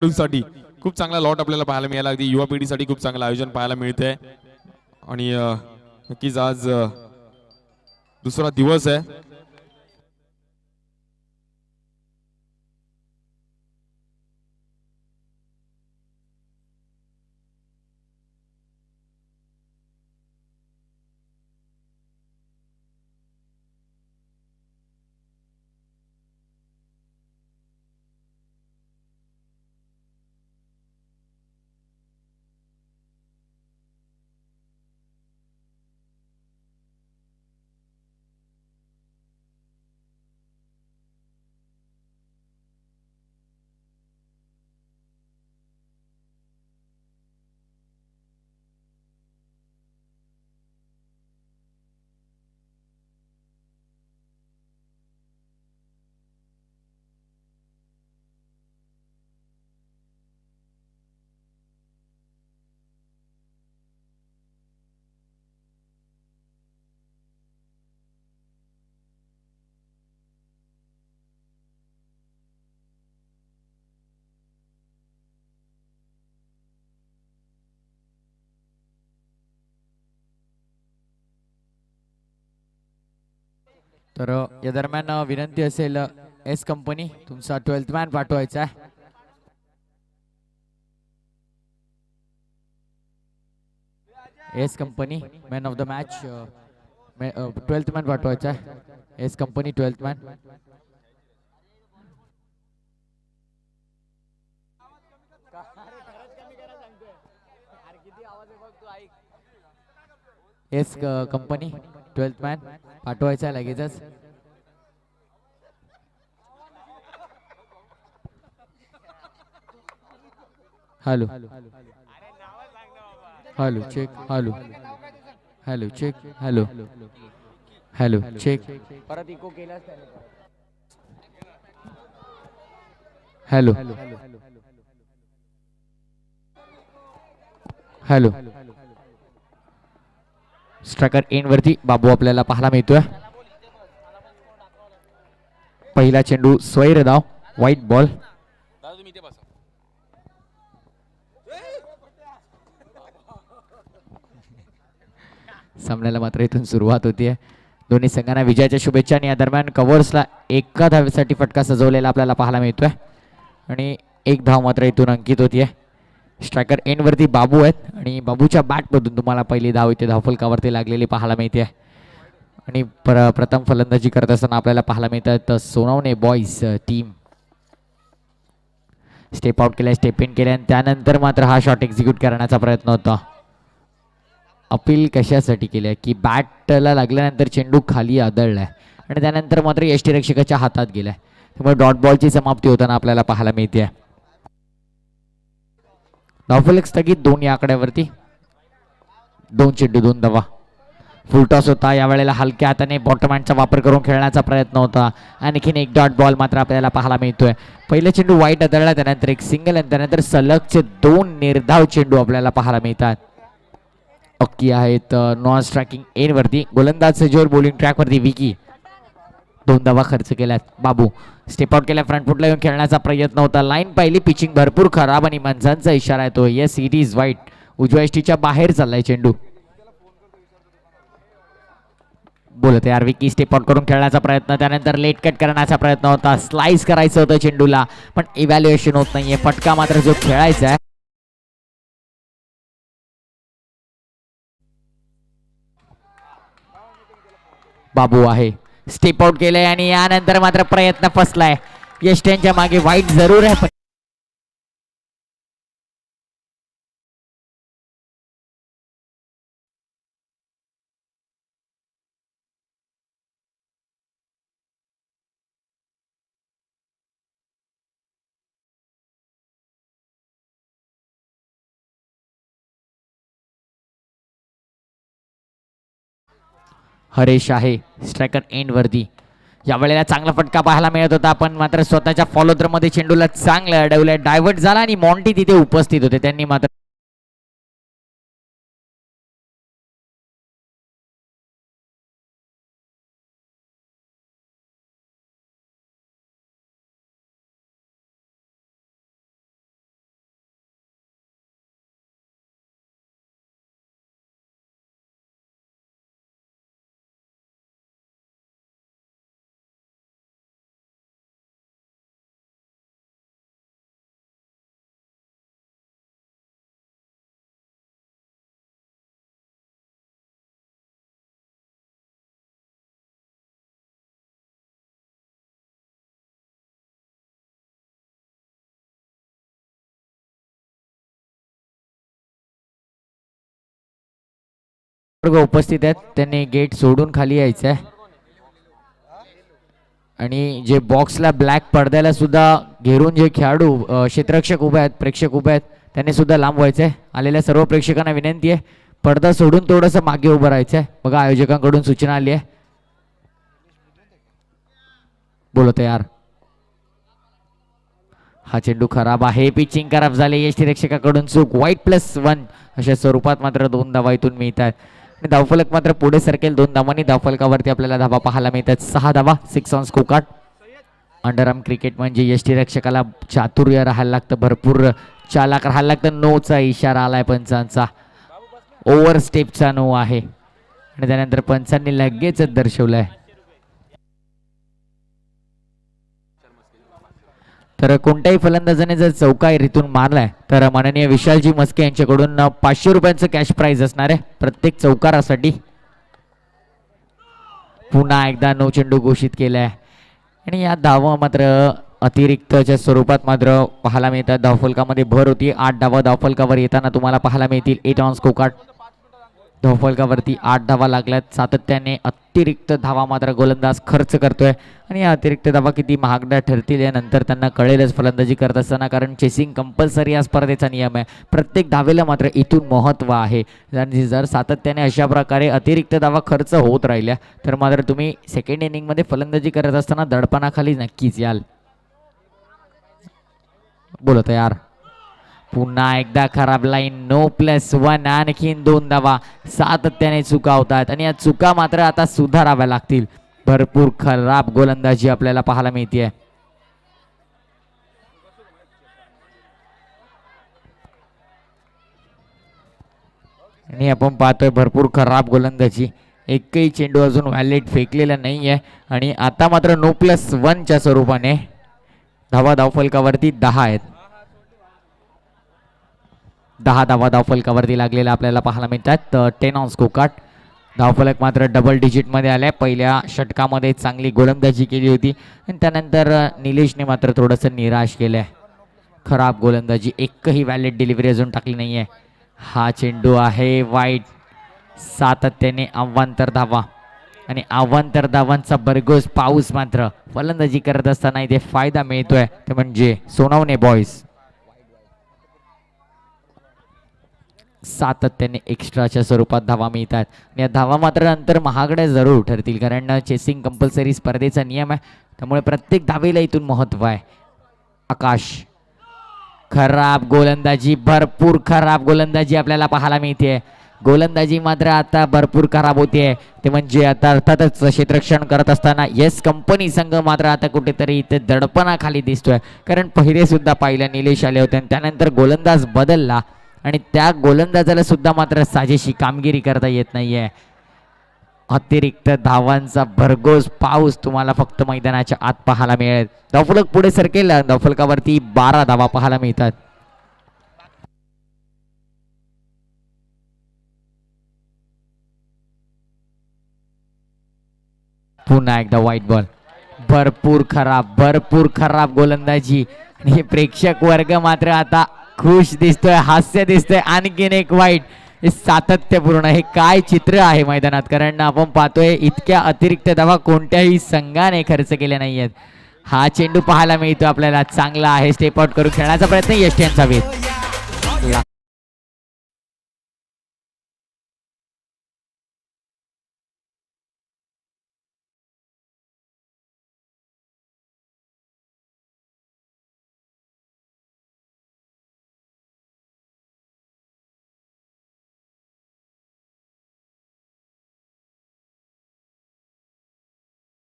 साठी खूप चांगला लॉट आपल्याला पाहायला मिळाला. अगदी युवा पिढीसाठी खूप चांगलं आयोजन पाहायला मिळतंय आणि नक्कीच आज दुसरा दिवस आहे. तर या दरम्यान विनंती असेल एस कंपनी तुमचा 12th मॅन पाठवायचा आहे. S company man of the match 12th man पाठवायचा आहे. S company 12th man. S company 12th man पाठवायचा आहे लगेचच. Hello hello check hello hello check hello hello check परत इको केलास हॅलो हॅलो स्ट्रायकर एंड वरती बाबू आपल्याला पाहायला मिळतोय. पहिला चेंडू स्वैर धाव व्हाईट बॉल. सामन्याला मात्र इथून सुरुवात होतीये. दोन्ही संघांना विजयाच्या शुभेच्छा. आणि या दरम्यान कव्हर्सला एका धावेसाठी फटका सजवलेला आपल्याला पाहायला मिळतोय आणि एक धाव मात्र इथून अंकित होतीये. स्ट्रायकर एंड वरती बाबू आहेत आणि बाबूच्या बॅटमधून तुम्हाला पहिली धाव इथे धावफलकावरती लागलेली पाहायला मिळते. आणि प्रथम फलंदाजी करत असताना आपल्याला पाहायला मिळतात Sonawane boys team. Step out केलाय, स्टेप इन केलाय आणि त्यानंतर मात्र हा शॉट एक्झिक्यूट करण्याचा प्रयत्न होता. अपील कशासाठी केली की बॅटला लागल्यानंतर चेंडू खाली आदळलाय आणि त्यानंतर मात्र यष्टीरक्षकाच्या हातात गेलाय. त्यामुळे डॉट बॉलची समाप्ती होताना आपल्याला पाहायला मिळते. धावफलक स्थगित 2 या आकड्यावरती. 2 चेंडू 2 धावा. फुलटॉस होता यावेळेला. हलक्या हाताने बॉटम हँडचा वापर करून खेळण्याचा प्रयत्न होता. आणखीन एक डॉट बॉल मात्र आपल्याला पाहायला मिळतोय. पहिला चेंडू वाईट आदळला, त्यानंतर एक सिंगल आणि त्यानंतर सलगचे 2 निर्धाव चेंडू आपल्याला पाहायला मिळतात. अक्की आहेत नॉन स्ट्रायकिंग एन वरती. गोलंदाज सजोर बॉलिंग ट्रॅक वरती विकी. 2 धावा खर्च केल्यात. बाबू स्टेप आउट केल्या, फ्रंट फुटला येऊन खेळण्याचा प्रयत्न होता. लाईन पाहिली, पिचिंग भरपूर खराब आणि माणसांचा इशारा येतो. येस इट इज वाईट. उजव्या यष्टीच्या बाहेर चाललाय चेंडू. बोलत यार विकी स्टेप आउट करून खेळण्याचा प्रयत्न, त्यानंतर लेट कट करण्याचा प्रयत्न होता. स्लाइस करायचं होतं चेंडूला पण इव्हॅल्युएशन होत नाहीये. फटका मात्र जो खेळायचा आहे. बाबू आहे, स्टेप आउट केलंय आणि यानंतर मात्र प्रयत्न फसलाय. यष्ट्यांच्या मागे वाईट जरूर आहे पण हरेश आहे स्ट्रायकर एंड वरती. यावेळेला चांगला फटका पाहायला मिळत होता पण मात्र स्वतःच्या फॉलोथ्रो मध्ये चेंडूला चांगलं अडवलंय. डायव्हर्ट झाला आणि मॉन्टी तिथे उपस्थित होते, त्यांनी मात्र वर्ग उपस्थित आहेत त्यांनी गेट सोडून खाली यायचं आहे आणि जे बॉक्सला ब्लॅक पडद्याला सुद्धा घेरून जे खेळाडू क्षेत्ररक्षक उभे आहेत प्रेक्षक उभे आहेत त्यांनी सुद्धा लांब व्हायचं आहे. आलेल्या सर्व प्रेक्षकांना विनंती आहे पडदा सोडून थोडंसं मागे उभं राहायचं आहे. बघा आयोजकांकडून सूचना आली आहे. बोलो तयार. हा चेंडू खराब आहे. पिचिंग खराब झाले. यष्टीरक्षकाकडून चूक. वाईट +1 अशा स्वरूपात मात्र 2 धावा इथून मिळतात. धावफलक मात्र पुढे सरकेल 2 धावांनी. धावफलकावरती आपल्याला धावा पाहायला मिळतात 6 धावा. 6 on score card. Underarm cricket म्हणजे यष्टीरक्षकाला चातुर्य राहायला लागतं भरपूर चालाक राहायला लागतं. नोचा इशारा आलाय पंचांचा. ओव्हर स्टेपचा नो आहे आणि त्यानंतर पंचांनी लगेच दर्शवलंय. तर कोणत्याही फलंदाजाने जर चौका रितून मारलाय तर माननीय विशालजी मस्के यांच्याकडून 500 रुपयांचं कॅश प्राइज असणार आहे प्रत्येक चौकारासाठी. पुन्हा एकदा नो चेंडू घोषित केलाय आणि या धावा मात्र अतिरिक्तच्या स्वरूपात मात्र पाहायला मिळतात. धावफलकामध्ये भर होती. 8 धावा धावफलकावर येताना तुम्हाला पाहायला मिळतील. 8 ऑन स्कोर कार्ड. धावफलकावरती 8 धावा लागल्यात. सातत्याने अतिरिक्त धावा मात्र गोलंदाज खर्च करतोय आणि या अतिरिक्त धावा किती महागड्या ठरतील यानंतर त्यांना कळेलच फलंदाजी करत असताना, कारण चेसिंग कंपल्सरी या स्पर्धेचा नियम आहे. प्रत्येक धावेला मात्र इथून महत्त्व आहे. जर सातत्याने अशा प्रकारे अतिरिक्त धावा खर्च होत राहिल्या तर मात्र तुम्ही सेकंड इनिंगमध्ये फलंदाजी करत असताना दडपणाखाली नक्कीच याल. बोलो तयार. पुन्हा एकदा खराब लाईन. नो +1. आणखीन 2 धावा. सातत्याने चुका होतात आणि या चुका मात्र आता सुधाराव्या लागतील. भरपूर खराब गोलंदाजी आपल्याला पाहायला मिळते. आणि आपण पाहतोय भरपूर खराब गोलंदाजी. एकही चेंडू अजून व्हॅलिड फेकलेला नाहीये आणि आता मात्र नो +1 च्या स्वरूपाने धावा धावफलकावरती 10 आहेत. 10 धावा धावफलकावरती लागलेला आपल्याला पाहायला मिळतात. 10 ऑन स्कोर कार्ड. धावफलक मात्र डबल डिजिटमध्ये आल्या. पहिल्या षटकामध्ये चांगली गोलंदाजी केली होती आणि त्यानंतर निलेशने मात्र थोडंसं निराश केलंय. खराब गोलंदाजी. एकही व्हॅलिड डिलिव्हरी अजून टाकली नाहीये. हा चेंडू आहे वाईट. सातत्याने अवांतर धावा आणि अवांतर धावांचा भरघोस पाऊस मात्र फलंदाजी करत असताना इथे फायदा मिळतोय ते म्हणजे सोनवणे बॉयज. सातत्याने एक्स्ट्राच्या स्वरूपात धावा मिळतात. या धावा मात्र नंतर महागड्या जरूर ठरतील, कारण चेसिंग कंपल्सरी स्पर्धेचा नियम आहे. त्यामुळे प्रत्येक धावेला इथून महत्त्व आहे. आकाश. खराब गोलंदाजी. भरपूर खराब गोलंदाजी आपल्याला पाहायला मिळते. गोलंदाजी मात्र आता भरपूर खराब होते. ते म्हणजे आता अर्थातच क्षेत्ररक्षण करत असताना येस कंपनी संघ मात्र आता कुठेतरी इथे दडपणाखाली दिसतोय, कारण पहिले सुद्धा पाहिल्या निलेश आले होते आणि त्यानंतर गोलंदाज बदलला आणि त्या गोलंदाजाला सुद्धा मात्र साजेशी कामगिरी करता येत नाहीये. अतिरिक्त धावांचा भरघोस पाऊस तुम्हाला फक्त मैदानाच्या आत पाहायला मिळेल. धावफलक पुढे सरकेल. धावफलकावरती 12 धावा पाहायला मिळतात. पुन्हा एकदा व्हाईट बॉल. भरपूर खराब गोलंदाजी आणि प्रेक्षक वर्ग मात्र आता खुश दिसतोय, हास्य दिसतोय. आणखीन एक वाईट. हे सातत्यपूर्ण हे काय चित्र आहे मैदानात, कारण आपण पाहतोय इतक्या अतिरिक्त धावा कोणत्याही संघाने खर्च केल्या नाहीयेत. हा चेंडू पाहायला मिळतो आपल्याला. चांगला आहे. स्टेप आउट करून खेळण्याचा प्रयत्न यष्टी यांचा वेध.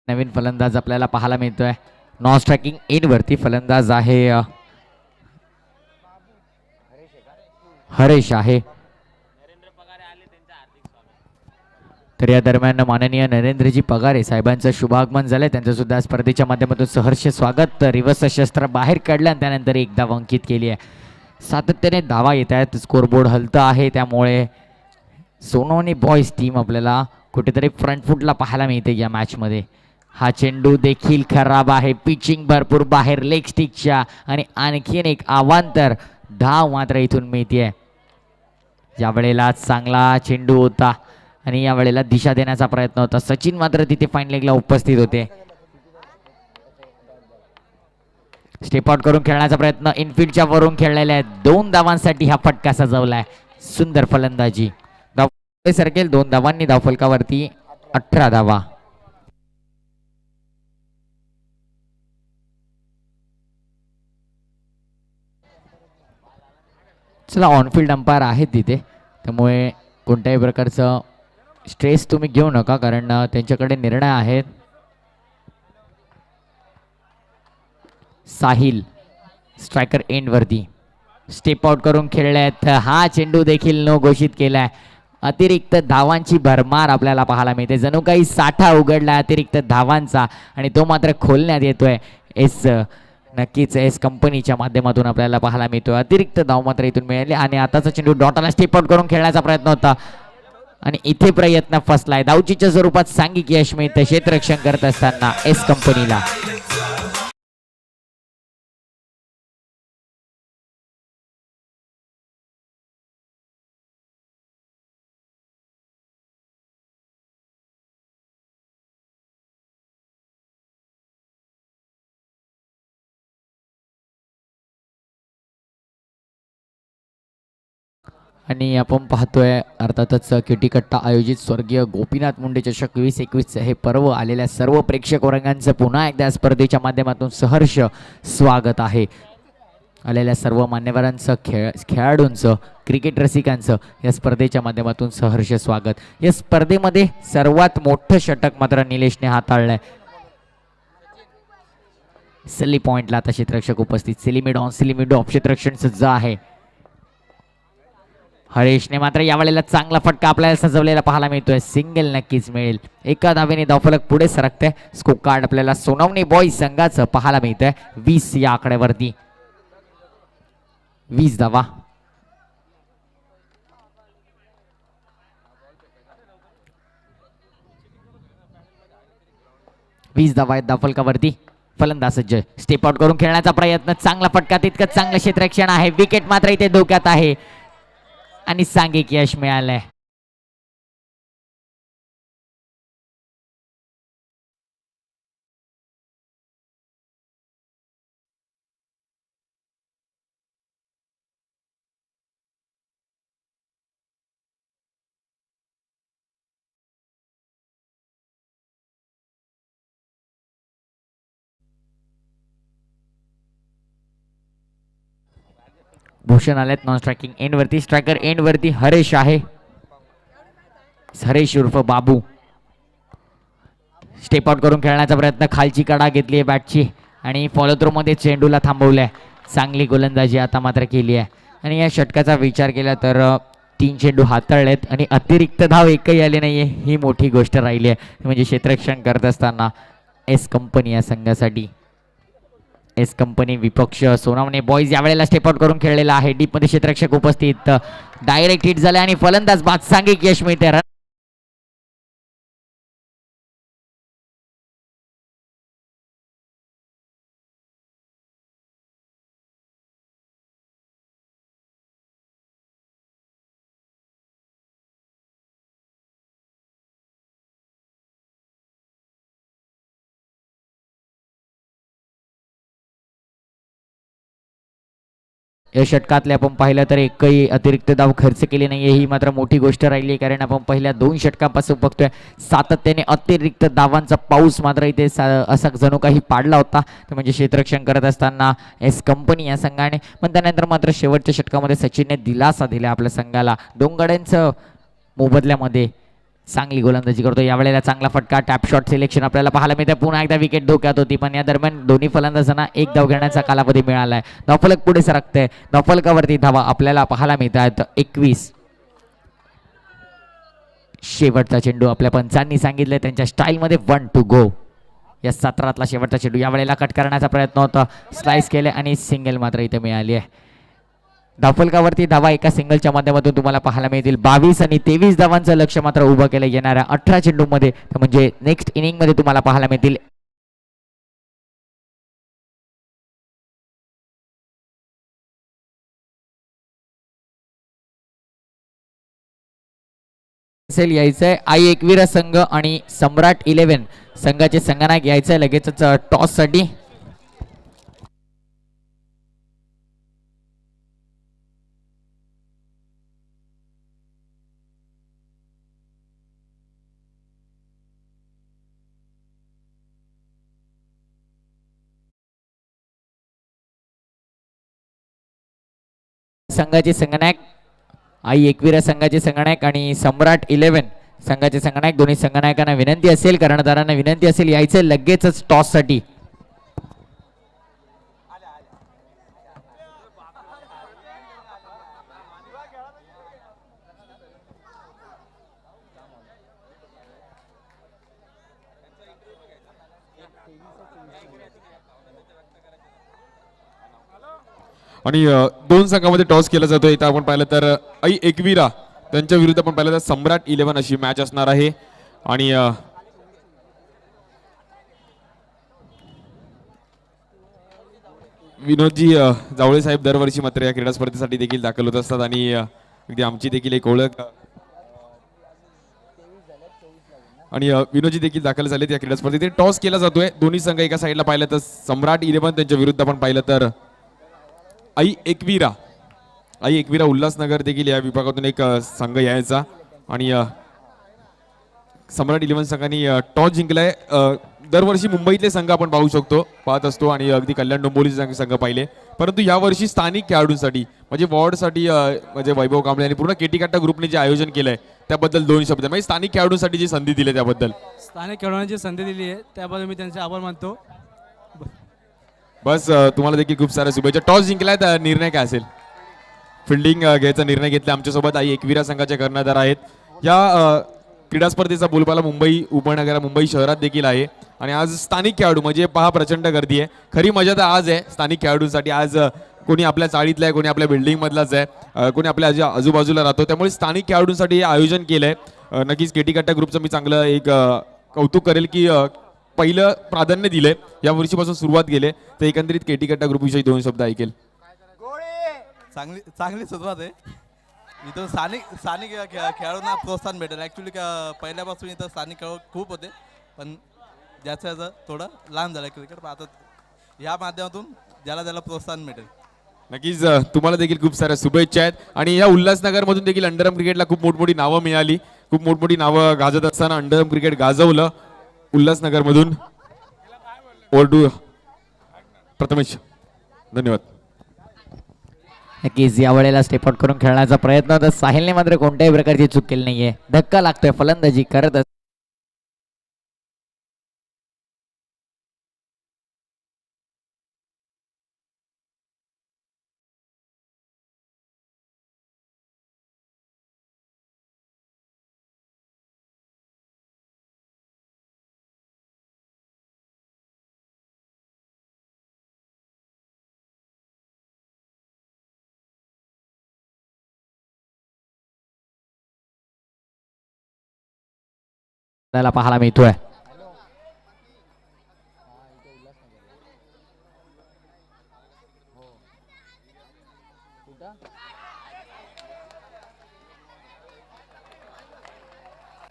नवीन फलंदाज आपल्याला पाहायला मिळतोय. नॉन स्ट्रायकिंग इन वरती फलंदाज आहे हरेश आहे. तर या दरम्यान माननीय नरेंद्रजी पगारे साहेबांचं शुभागमन झालंय. त्यांचं सुद्धा स्पर्धेच्या माध्यमातून सहर्ष स्वागत. रिवर्स शस्त्र बाहेर काढलं आणि त्यानंतर एक धाव अंकित केली आहे. सातत्याने धावा येत आहेत. स्कोरबोर्ड हलतं आहे, त्यामुळे सोनवणे बॉयज टीम आपल्याला कुठेतरी फ्रंट फुटला पाहायला मिळते या मॅचमध्ये. हा चेंडू देखील खराब आहे. पिचिंग भरपूर बाहेर लेग स्टिकच्या आणि आणखीन एक अवांतर धाव मात्र इथून मिळते. ज्या वेळेला चांगला चेंडू होता आणि यावेळेला दिशा देण्याचा प्रयत्न होता. सचिन मात्र तिथे फाईन लेगला उपस्थित होते. स्टेप आउट करून खेळण्याचा प्रयत्न इनफिल्डच्या वरून खेळलेला आहे. 2 धावांसाठी हा फटका सजवलाय. सुंदर फलंदाजी. धाव सरकेल 2 धावांनी धावफलकावरती 18 धावा. चला ऑनफिल्ड अंपायर आहेत तिथे, त्यामुळे कोणत्याही प्रकारचं स्ट्रेस तुम्ही घेऊ नका, कारण त्यांच्याकडे निर्णय आहेत. साहिल स्ट्रायकर एंड वरती स्टेप आउट करून खेळल्यात. हा चेंडू देखील नो घोषित केलाय. अतिरिक्त धावांची भरमार आपल्याला पाहायला मिळते. जणू काही साठा उघडला अतिरिक्त धावांचा आणि तो मात्र खोलण्यात येतोय. नक्कीच एस कंपनीच्या माध्यमातून आपल्याला पाहायला मिळतोय. अतिरिक्त धाव मात्र इथून मिळाले आणि आताचा चेंडू डॉटाला स्टेप आउट करून खेळण्याचा प्रयत्न होता आणि इथे प्रयत्न फसलाय. धावचीच्या स्वरूपात सांघिक यश मिळतं क्षेत्ररक्षण करत असताना एस कंपनीला. आणि आपण पाहतोय अर्थातच किटीकट्टा आयोजित स्वर्गीय गोपीनाथ मुंडे चषक 2021 हे पर्व आलेल्या सर्व प्रेक्षक वर्गांचं पुन्हा एकदा स्पर्धेच्या माध्यमातून सहर्ष स्वागत आहे. आलेल्या सर्व मान्यवरांचं खेळाडूंचं क्रिकेट रसिकांचं या स्पर्धेच्या माध्यमातून सहर्ष स्वागत. या स्पर्धेमध्ये सर्वात मोठं षटक मात्र निलेशने हाताळलंय. सल्ली पॉइंटला आता क्षेत्ररक्षक उपस्थित. सिलिमिडॉन क्षेत्ररक्षण सज्ज आहे. हरेशने मात्र यावेळेला चांगला फटका आपल्याला सजवलेला पाहायला मिळतोय. सिंगल नक्कीच मिळेल. एका धावेने धावफलक पुढे सरकते. स्कोर कार्ड आपल्याला सोनवणे बॉईज संघाचं पाहायला मिळतंय 20 या आकड्यावरती. 20 धावा. आहेत धावफलकावरती. फलंदाज सज्ज. स्टेप आउट करून खेळण्याचा प्रयत्न. चांगला फटका. तितकंच चांगलं क्षेत्ररक्षण आहे. विकेट मात्र इथे धोक्यात आहे आणि सांघिक यश मिळालंय. भूषण आलेत नॉन स्ट्रायकिंग एंड वरती. स्ट्रायकर एंड वरती हरेश आहे. हरेश उर्फ बाबू. स्टेप आउट करून खेळण्याचा प्रयत्न. खालची कडा घेतली आहे बॅटची आणि फॉलो थ्रो मध्ये चेंडूला थांबवलंय. चांगली गोलंदाजी आता मात्र केली आहे आणि या षटकाचा विचार केला तर 3 चेंडू हाताळलेत आणि अतिरिक्त धाव एकही आली नाहीये. ही मोठी गोष्ट राहिली आहे. म्हणजे क्षेत्ररक्षण करत असताना एस कंपनी या संघासाठी. एस कंपनी विपक्ष सोनावणे बॉईज यावेळेला स्टेप आउट करून खेळलेला आहे. डीप मध्ये क्षेत्ररक्षक उपस्थित. डायरेक्ट हिट झाले आणि फलंदाज बाद. सांघिक यश मिळते. या षटकातले आपण पाहिलं तर एकही अतिरिक्त धाव खर्च केली नाहीये. ही मात्र मोठी गोष्ट राहिली, कारण आपण पहिल्या 2 षटकापासून बघतोय सातत्याने अतिरिक्त धावांचा पाऊस मात्र इथे असा जणू काही पाडला होता. ते म्हणजे क्षेत्ररक्षण करत असताना एस कंपनी या संघाने. पण त्यानंतर मात्र शेवटच्या षटकामध्ये सचिनने दिलासा दिला आपल्या संघाला. 2 गड्यांचं मोबदल्यामध्ये चांगली गोलंदाजी करतो. यावेळेला चांगला फटका. टॅप शॉट सिलेक्शन आपल्याला पाहायला मिळते. पुन्हा एकदा विकेट धोक्यात होती, पण या दरम्यान दोन्ही फलंदाजांना 1 धाव घेण्याचा कालावधी मिळालाय. धावफलक पुढे सरकते. धावफलकावरती धावा आपल्याला पाहायला मिळतात 21. शेवटचा चेंडू आपल्या पंचांनी सांगितले त्यांच्या स्टाईलमध्ये 1 to go. या सत्रातला शेवटचा चेंडू यावेळेला कट करण्याचा प्रयत्न होता. स्लाइस केले आणि सिंगल मात्र इथे मिळाली आहे. धावफलकावरती धावा एका सिंगलच्या माध्यमातून तुम्हाला पाहायला मिळतील. 22 आणि 23 धावांचं लक्ष मात्र उभं केलं येणाऱ्या 18 चेंडूमध्ये. म्हणजे नेक्स्ट इनिंग मध्ये तुम्हाला पाहायला मिळतील असेल यायचंय आई एकविरा संघ आणि सम्राट 11 संघाचे संगणक यायचंय लगेचच टॉस साठी. संघाचे संगणक आई एकविरा संघाचे संगणक आणि सम्राट 11 संघाचे संगणक दोन्ही संगणकांना विनंती असेल कर्णधारांना विनंती असेल यायचं लगेचच टॉस साठी. आणि दोन संघामध्ये टॉस केला जातोय. इथं आपण पाहिलं तर आई एकविरा त्यांच्या विरुद्ध आपण पाहिलं तर सम्राट 11 अशी मॅच असणार आहे. आणि विनोदजी जावळे साहेब दरवर्षी मात्र या क्रीडा स्पर्धेसाठी देखील दाखल होत असतात आणि अगदी आमची देखील एक ओळख. आणि विनोदजी देखील दाखल झालेत या क्रीडा स्पर्धेत. टॉस केला जातोय दोन्ही संघ एका साईडला पाहिलं तर सम्राट 11 त्यांच्या विरुद्ध आपण पाहिलं तर आई एकविरा उल्हासनगर देखील या विभागातून एक संघ यायचा. आणि सम्राट 11 संघाने टॉस जिंकलाय. दरवर्षी मुंबईतले संघ आपण पाहत असतो आणि अगदी कल्याण डोंबिवलीचे संघ पाहिले, परंतु यावर्षी स्थानिक खेळाडूंसाठी म्हणजे वॉर्डसाठी म्हणजे वैभव कांबळे आणि पूर्ण केटी काटा ग्रुपने जे आयोजन केलंय त्याबद्दल दोन शब्द म्हणजे स्थानिक खेळाडूंसाठी जी संधी दिली त्याबद्दल. स्थानिक खेळाडूंना जी संधी दिली आहे त्याबद्दल मी त्यांचे आभार मानतो. बस तुम्हाला देखील खूप साऱ्या शुभेच्छा. टॉस जिंकलाय तर निर्णय काय असेल? फिल्डिंग घ्यायचा निर्णय घेतला. आमच्यासोबत आई एकविरा संघाचे कर्णधार आहेत. या क्रीडा स्पर्धेचा बोलबाला मुंबई उपनगर मुंबई शहरात देखील आहे. आणि आज स्थानिक खेळाडू म्हणजे पहा प्रचंड गर्दी आहे. खरी मजा तर आज आहे स्थानिक खेळाडूंसाठी. आज कोणी आपल्या चाळीतला आहे, कोणी आपल्या बिल्डिंग मधलाच आहे, कोणी आपल्या आजूबाजूला राहतो. त्यामुळे स्थानिक खेळाडूंसाठी हे आयोजन केलंय. नक्कीच केटी काटा ग्रुपचं मी चांगलं एक कौतुक करेल की पहिलं प्राधान्य दिलंय. या वर्षीपासून सुरुवात केली तर एकंदरीत केटी काटा ग्रुप विषयी दोन शब्द ऐकेल. चांगली सुरुवात आहे. इथं स्थानिक खेळाडूंना प्रोत्साहन भेटेल. ॲक्च्युली पहिल्यापासून इथं स्थानिक खेळाडू खूप होते, पण ज्याचं थोडं लांब झालं क्रिकेट. आता या माध्यमातून ज्याला प्रोत्साहन भेटेल. नक्कीच तुम्हाला देखील खूप साऱ्या शुभेच्छा आहेत. आणि या उल्हासनगर मधून देखील अंडरआर्म क्रिकेटला खूप मोठमोठी नावं मिळाली. खूप मोठमोठी नावं गाजत असताना अंडरआर्म क्रिकेट गाजवलं उल्हासनगर मधून. ओरडू प्रथमेश धन्यवाद. नक्कीच या वेळेला स्टेप आउट करून खेळण्याचा प्रयत्न तर साहिलने मात्र कोणत्याही प्रकारची चूक केली नाहीये. धक्का लागतोय फलंदाजी करत आपल्याला पाहायला मिळतोय.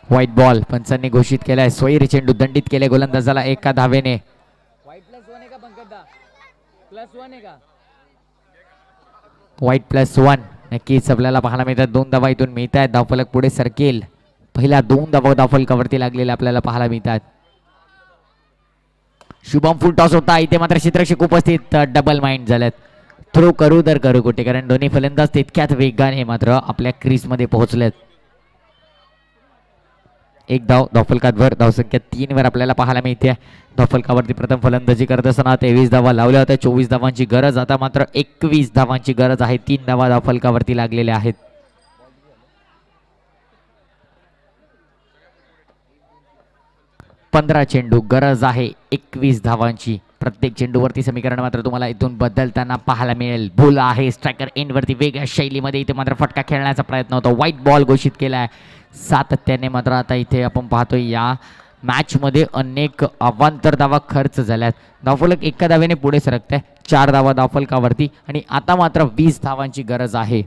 व्हाईट बॉल पंचांनी घोषित केलाय. सोयरी चेंडू दंडित केले गोलंदाजाला एका धावेने. व्हाईट +1 नक्कीच आपल्याला पाहायला मिळतात. 2 धावा इथून मिळत आहेत. धावफलक पुढे सरकेल. पहिल्या 2 धावा धावफलकावरती लागलेल्या आपल्याला पाहायला मिळतात. शुभम फुल टॉस होता इथे मात्र क्षेत्ररक्षक उपस्थित डबल माइंड झाल्यात. थ्रो करू तर करू कुठे, कारण दोन्ही फलंदाज तितक्याच वेगाने मात्र आपल्या क्रीज मध्ये पोहोचलेत. एक धाव धावफलकावर धावसंख्या 3 वर आपल्याला पाहायला मिळते. धावफलकावरती प्रथम फलंदाजी करत असताना 23 धावा लावल्या होत्या. 24 धावांची गरज, आता मात्र 21 धावांची गरज आहे. 3 धावा धावफलकावरती लागलेल्या आहेत. 15 चेंडू, गरज आहे 21 धावांची. प्रत्येक चेंडूवरती समीकरण मात्र तुम्हाला इथून बदलताना पाहायला मिळेल. बोल आहे स्ट्रायकर एंड वरती वेगळ्या शैलीमध्ये इथे मात्र फटका खेळण्याचा प्रयत्न होता. व्हाईट बॉल घोषित केलाय. सातत्याने मात्र आता इथे आपण पाहतोय या मॅच मध्ये अनेक अवांतर धावा खर्च झाल्यात. धावफलक एका धावेने पुढे सरकते. 4 धावा धावफलकावरती आणि आता मात्र 20 धावांची गरज आहे.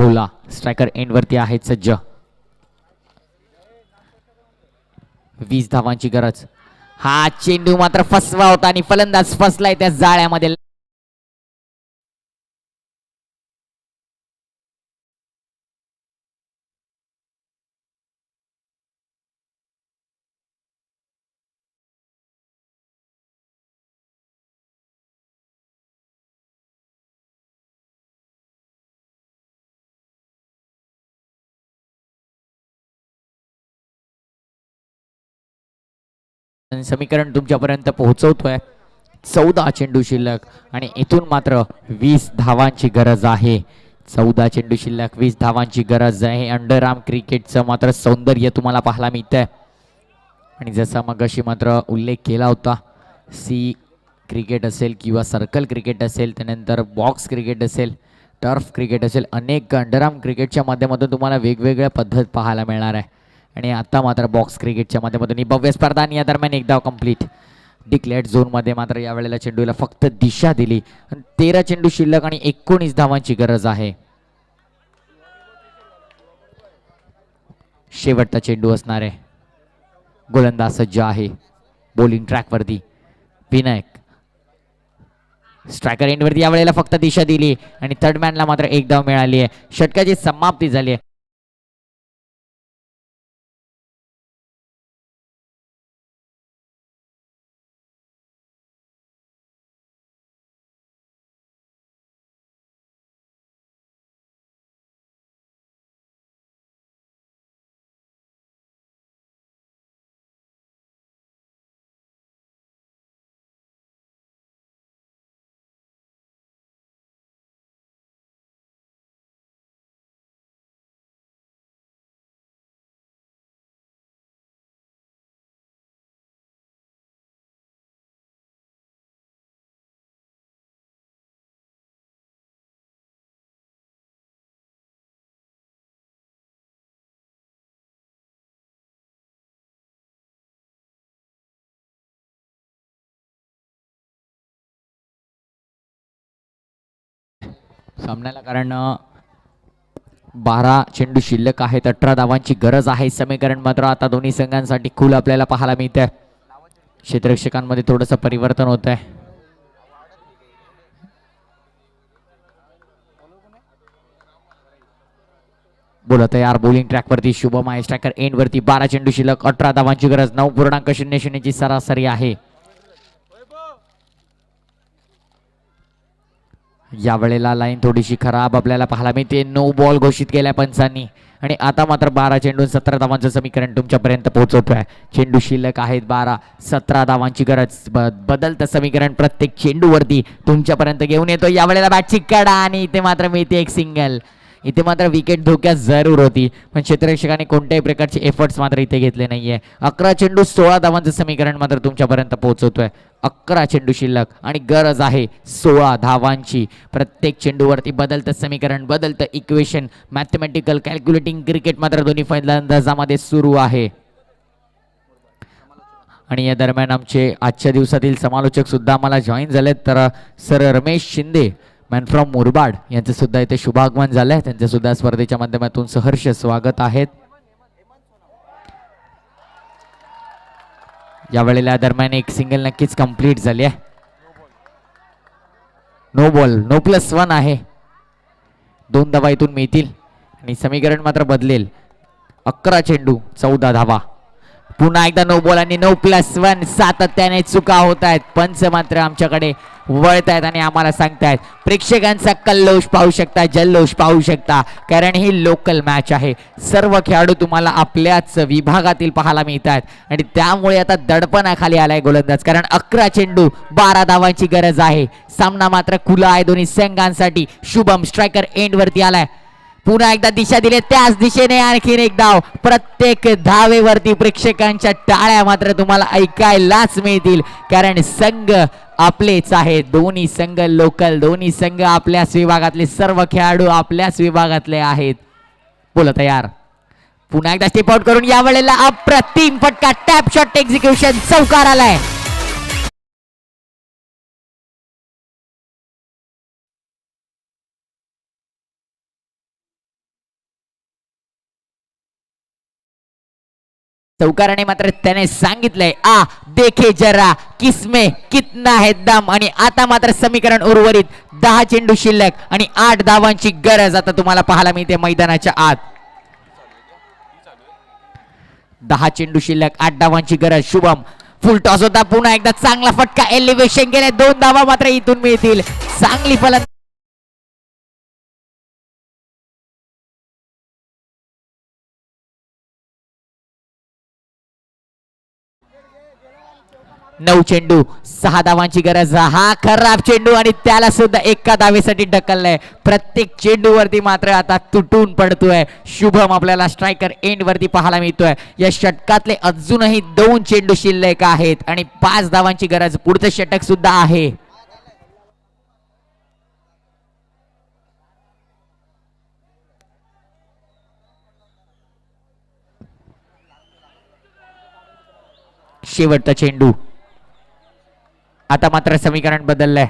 चेंडूला स्ट्रायकर एंड वरती आहेत सज्ज. 20 धावांची गरज. हा चेंडू मात्र फसवा होता आणि फलंदाज फसलाय त्या जाळ्यामध्ये. समीकरण तुमच्यापर्यंत पोहोचवतोय. 14 चेंडू शिल्लक आणि इथून मात्र 20 धावांची गरज आहे. 14 चेंडू शिल्लक, 20 धावांची गरज आहे. अंडरआर्म क्रिकेटचं मात्र सौंदर्य तुम्हाला पाहायला मिळतंय. आणि जसा मगाशी मात्र उल्लेख केला होता, सी क्रिकेट असेल किंवा सर्कल क्रिकेट असेल, त्यानंतर बॉक्स क्रिकेट असेल, टर्फ क्रिकेट असेल, अनेक अंडरआर्म क्रिकेटच्या माध्यमातून तुम्हाला वेगवेगळ्या पद्धत पाहायला मिळणार आहे. आणि आता मात्र बॉक्स क्रिकेटच्या माध्यमातून ही भव्य स्पर्धा आणि या दरम्यान एक धाव कंप्लीट. डिक्लेअर्ड झोनमध्ये मात्र यावेळेला चेंडूला फक्त दिशा दिली. 13 चेंडू शिल्लक आणि 19 धावांची गरज आहे. शेवटचा चेंडू असणार आहे. गोलंदाज सज्ज आहे बॉलिंग ट्रॅकवरती. विनायक स्ट्रायकर एंडवरती यावेळेला फक्त दिशा दिली आणि थर्ड मॅनला मात्र एक धाव मिळाली आहे. षटकाची समाप्ती झाली आहे. सामन्याला कारण 12 चेंडू शिल्लक आहेत. 18 धावांची गरज आहे. समीकरण मात्र आता दोन्ही संघांसाठी खुलं आपल्याला पाहायला मिळतंय. क्षेत्ररक्षकांमध्ये थोडंसं परिवर्तन होत आहे. बोला तयार. बॉलिंग ट्रॅकवरती शुभम आहे. स्ट्रायकर एंड वरती 12 चेंडू शिल्लक, 18 धावांची गरज. 9.00 ची सरासरी आहे. यावेळेला लाईन थोडीशी खराब आपल्याला पाहायला मिळते. नो बॉल घोषित केलाय पंचांनी आणि आता मात्र 12 चेंडू 17 धावांचं समीकरण तुमच्यापर्यंत पोहोचवतोय. चेंडू शिल्लक आहेत 12, 17 धावांची गरज. बदलतं समीकरण प्रत्येक चेंडूवरती तुमच्यापर्यंत घेऊन येतो. यावेळेला बॅटची कडा आणि इथे मात्र मिळते एक सिंगल. इथे मात्र विकेट धोक्यात जरूर होती, पण क्षेत्ररक्षकाने कोणत्याही प्रकारचे एफर्ट्स मात्र इथे घेतले नाहीये. 11 चेंडू 16 धावांचं समीकरण मात्र तुमच्यापर्यंत पोहोचवतोय. 11 चेंडू शिल्लक आणि गरज आहे 16 धावांची. प्रत्येक चेंडूवरती बदलतं समीकरण, बदलतं इक्वेशन. मॅथमॅटिकल कॅल्क्युलेटिंग क्रिकेट मात्र दोन्ही फलंदाजामध्ये सुरू आहे. आणि या दरम्यान आमचे आजच्या दिवसातील समालोचक सुद्धा आम्हाला जॉईन झालेत. तर sir Ramesh Shinde man from Murbad यांचं सुद्धा इथे शुभागमन झालंय. त्यांचं सुद्धा स्पर्धेच्या माध्यमातून सहर्ष स्वागत आहेत. यावेळेला दरम्यान एक सिंगल नक्कीच कंप्लीट झाली आहे. नो बॉल, नो +1 आहे. 2 धावा इथून मिळतील आणि समीकरण मात्र बदलेल. 11 चेंडू 14 धावा. पुन्हा एकदा नो बॉल आणि नो +1. सातत्याने चुका होत आहेत. पंच मात्र आमच्याकडे वळत आहेत आणि आम्हाला सांगतायत प्रेक्षकांचा कल्लोष पाहू शकता, जल्लोष पाहू शकता, कारण ही लोकल मॅच आहे. सर्व खेळाडू तुम्हाला आपल्याच विभागातील पाहायला मिळत आहेत आणि त्यामुळे आता दडपणाखाली आलाय गोलंदाज, कारण 11 चेंडू 12 धावांची गरज आहे. सामना मात्र खुला आहे दोन्ही संघांसाठी. शुभम स्ट्रायकर एंड वरती आलाय. पुन्हा एकदा दिशा दिली, त्याच दिशेने आणखीन एक धाव. प्रत्येक धावेवरती प्रेक्षकांच्या टाळ्या मात्र तुम्हाला ऐकायलाच मिळतील, कारण संघ आपलेच आहेत. दोन्ही संघ लोकल, दोन्ही संघ आपल्याच विभागातले, सर्व खेळाडू आपल्याच विभागातले आहेत. बोला तयार. पुन्हा एकदा स्टेप आउट करून यावेळेला अप्रतिम फटका, टॅप शॉट एक्झिक्युशन, चौकार आलाय. चौकाराने मात्र त्याने सांगितलंय आ देखे जरा किसमे कितना है दम. आणि आता मात्र समीकरण उर्वरित 10 चेंडू शिल्लक आणि 8 धावांची गरज आता तुम्हाला पाहायला मिळते मैदानाच्या आत. 10 चेंडू शिल्लक 8 धावांची गरज. शुभम फुल टॉस होता, पुन्हा एकदा चांगला फटका, एलिव्हेशन केले, 2 धावा मात्र इथून मिळतील. चांगली फलंदाजी. 9 चेंडू 6 धावांची गरज. हा खराब चेंडू आणि त्याला सुद्धा एका धावेसाठी ढकललाय. प्रत्येक चेंडू वरती मात्र आता तुटून पडतोय. शुभम आपल्याला स्ट्रायकर एंड वरती पाहायला मिळतोय. या षटकातले अजूनही 2 चेंडू शिल्लक आहेत आणि 5 धावांची गरज. पुढचं षटक सुद्धा आहे. शेवटचा चेंडू. आता मात्र समीकरण बदललंय.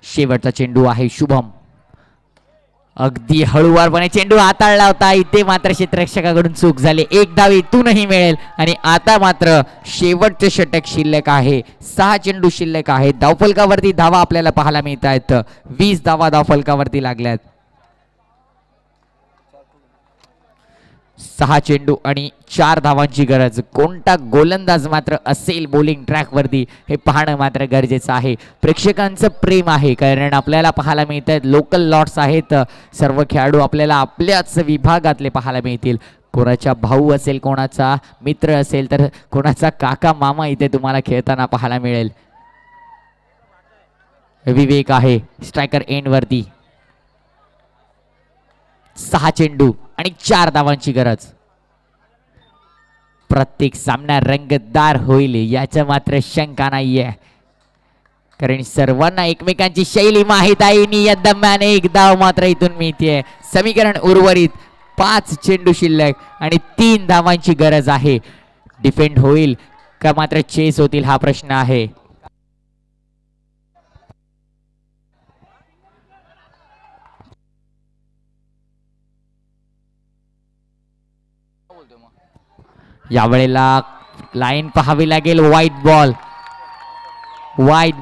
शेवटचा चेंडू आहे. शुभम अगदी हळूवारपणे चेंडू हाताळला होता. इथे मात्र क्षेत्ररक्षकाकडून चूक झाली. 1 धाव इथूनही मिळेल आणि आता मात्र शेवटचे षटक शिल्लक आहे. 6 चेंडू शिल्लक आहे. धावफलकावरती धावा आपल्याला पाहायला मिळत आहेत. 20 धावा धावफलकावरती लागल्यात. 6 चेंडू आणि 4 धावांची गरज. कोणता गोलंदाज मात्र असेल बॉलिंग ट्रॅक वरती हे पाहणं मात्र गरजेचं आहे. प्रेक्षकांचं प्रेम आहे, कारण आपल्याला पाहायला मिळत आहेत लोकल लॉट्स आहेत. सर्व खेळाडू आपल्याला आपल्याच विभागातले पाहायला मिळतील. कोणाचा भाऊ असेल, कोणाचा मित्र असेल, तर कोणाचा काका मामा इथे तुम्हाला खेळताना पाहायला मिळेल. विवेक आहे स्ट्रायकर एंड वरती. 6 चेंडू आणि 4 धावांची गरज. प्रत्येक सामना रंगतदार होईल याचं मात्र शंका नाहीये, कारण सर्वांना एकमेकांची शैली माहीत आहे. या दरम्यान 1 धाव मात्र इथून मिळते. समीकरण उर्वरित 5 चेंडू शिल्लक आणि 3 धावांची गरज आहे. डिफेंड होईल का मात्र चेस होतील हा प्रश्न आहे. यावेळेला लाईन पाहावी लागेल. व्हाईट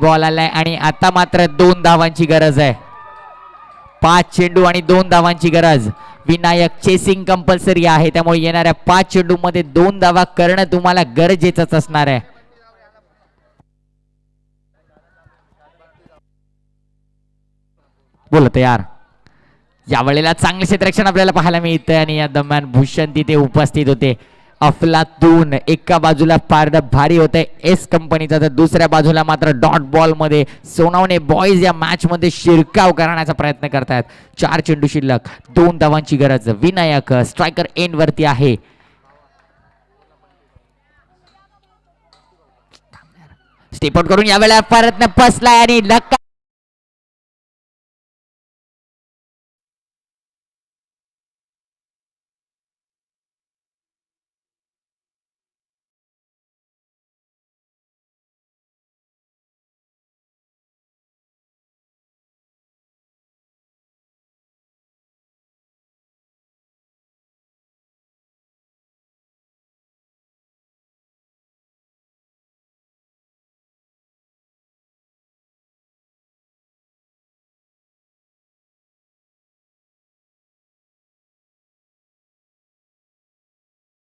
बॉल आलाय आणि आता मात्र 2 धावांची गरज आहे. 5 चेंडू आणि 2 धावांची गरज. विनायक चेसिंग कंपल्सरी आहे, त्यामुळे येणाऱ्या 5 चेंडू मध्ये 2 धावा करणं तुम्हाला गरजेचंच असणार आहे. बोला तयार. यावेळेला चांगले क्षेत्ररक्षण आपल्याला पाहायला मिळतंय आणि या दरम्यान भूषण तिथे उपस्थित होते. अफलातून एका बाजूला पारड भारी होते एस कंपनीचा, तर दुसऱ्या बाजूला मात्र डॉट बॉल मध्ये सोनावणे बॉईज या मॅच मध्ये शिरकाव करण्याचा प्रयत्न करतायत. 4 चेंडू शिल्लक, 2 धावांची गरज. विनायक स्ट्रायकर एंड वरती आहे. स्टेप आउट करून यावेळेला परत फसलाय आणि धक्का.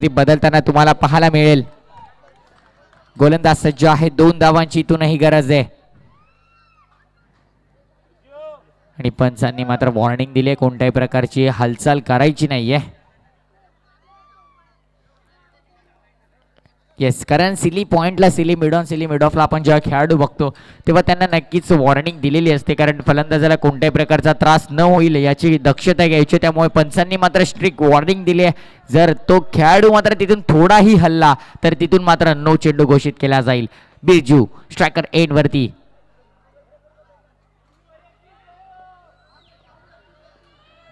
बदलताना तुम्हाला पाहायला मिळेल. गोलंदाज सज्ज आहे. 2 धावांची इथूनही गरज आहे आणि पंचांनी मात्र वॉर्निंग दिली, कोणत्याही प्रकारची हालचाल करायची नाहीये. येस, कारण सिली पॉईंटला, silly mid on, silly mid ऑफला आपण जेव्हा खेळाडू बघतो तेव्हा त्यांना नक्कीच वॉर्निंग दिलेली असते, कारण फलंदाजाला कोणत्याही प्रकारचा त्रास न होईल याची दक्षता घ्यायची. त्यामुळे पंचांनी मात्र स्ट्रिक्ट वॉर्निंग दिली आहे. जर तो खेळाडू मात्र तिथून थोडाही हल्ला तर तिथून मात्र नो चेंडू घोषित केला जाईल. बिरजू स्ट्रायकर एंड वरती.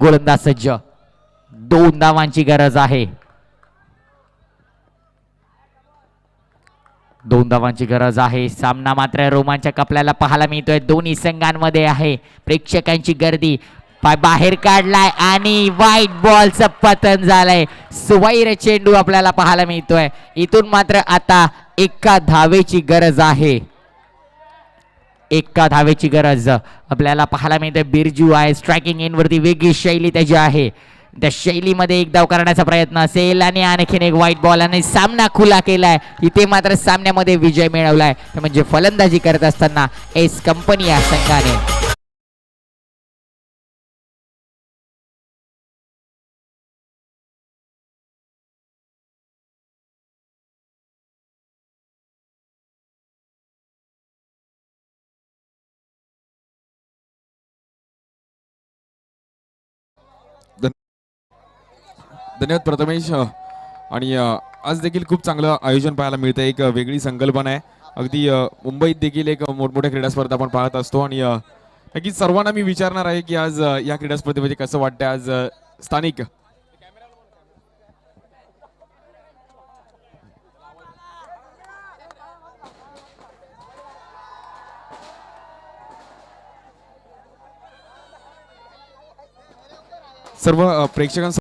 गोलंदाज सज्ज, 2 धावांची गरज आहे. 2 धावांची गरज आहे. सामना मात्र रोमांचक आपल्याला पाहायला मिळतोय. दोन्ही संघांमध्ये आहे. प्रेक्षकांची गर्दी. पाय बाहेर काढलाय आणि व्हाईट बॉलचं पतन झालंय. सुवैर चेंडू आपल्याला पाहायला मिळतोय. इथून मात्र आता एका धावेची गरज आहे. एका धावेची गरज आपल्याला पाहायला मिळते. बिरजू आहे स्ट्रायकिंग इन वरती. वेगळी शैली त्याची आहे. त्या शैलीमध्ये एक धाव करण्याचा प्रयत्न असेल आणि आणखीन एक व्हाईट बॉल आणि सामना खुला केलाय. इथे मात्र सामन्यामध्ये विजय मिळवलाय. म्हणजे फलंदाजी करत असताना एस कंपनी या संघाने. धन्यवाद प्रथमेश. आणि आज देखील खूप चांगलं आयोजन पाहायला मिळतं. एक वेगळी संकल्पना आहे. अगदी मुंबईत देखील एक मोठमोठ्या क्रीडा स्पर्धा आपण पाहत असतो. आणि नक्कीच सर्वांना मी विचारणार आहे की आज या क्रीडा स्पर्धेमध्ये कसं वाटतं. आज स्थानिक सर्व प्रेक्षकांसाठी